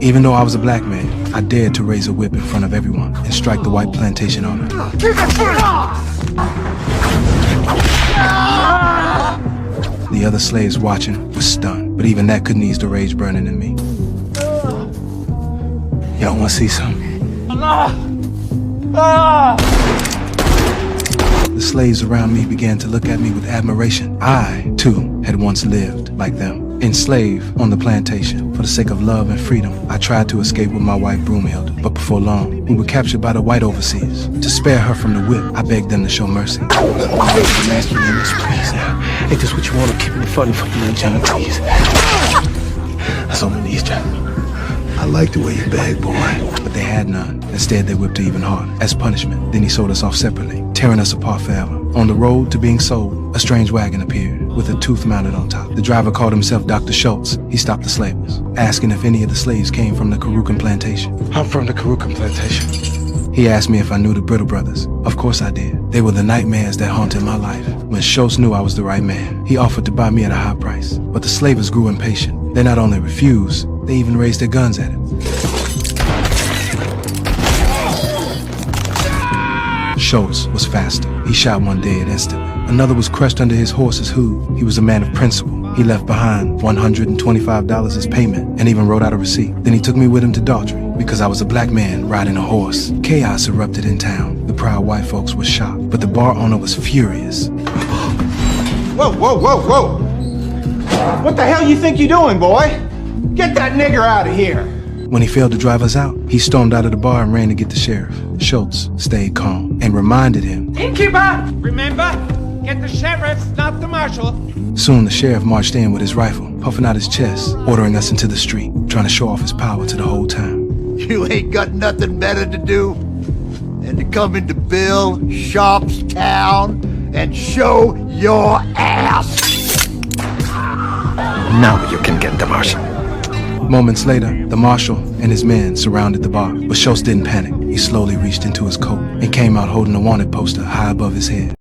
Even though I was a black man, I dared to raise a whip in front of everyone and strike the white plantation owner. The other slaves watching were stunned, but even that couldn't ease the rage burning in me. Y'all wanna see something? The slaves around me began to look at me with admiration. I, too, had once lived like them. Enslaved on the plantation. For the sake of love and freedom, I tried to escape with my wife Broomhild, but before long, we were captured by the white overseers. To spare her from the whip, I begged them to show mercy. I'm asking you this, please. Ain't this what you want to keep it funny for you, John, please? That's all we need, John. I like the way you beg, boy. But they had none. Instead, they whipped her even harder. As punishment, then he sold us off separately, tearing us apart forever. On the road to being sold, a strange wagon appeared, with a tooth mounted on top. The driver called himself Dr. Schultz. He stopped the slavers, asking if any of the slaves came from the Karukan plantation. I'm from the Karukan plantation. He asked me if I knew the Brittle brothers. Of course I did. They were the nightmares that haunted my life. When Schultz knew I was the right man, he offered to buy me at a high price. But the slavers grew impatient. They not only refused, they even raised their guns at him. Schultz was faster. He shot one dead instantly. Another was crushed under his horse's hoof. He was a man of principle. He left behind $125 as payment and even wrote out a receipt. Then he took me with him to Daughtry because I was a black man riding a horse. Chaos erupted in town. The proud white folks were shocked, but the bar owner was furious. Whoa, whoa, whoa, whoa! What the hell you think you're doing, boy? Get that nigger out of here! When he failed to drive us out, he stormed out of the bar and ran to get the sheriff. Schultz stayed calm and reminded him, Innkeeper! Remember, get the sheriff, not the marshal. Soon the sheriff marched in with his rifle, puffing out his chest, ordering us into the street, trying to show off his power to the whole town. You ain't got nothing better to do than to come into Bill Sharp's town and show your ass. Now you can get the marshal. Moments later, the marshal and his men surrounded the bar, but Schultz didn't panic. He slowly reached into his coat and came out holding a wanted poster high above his head.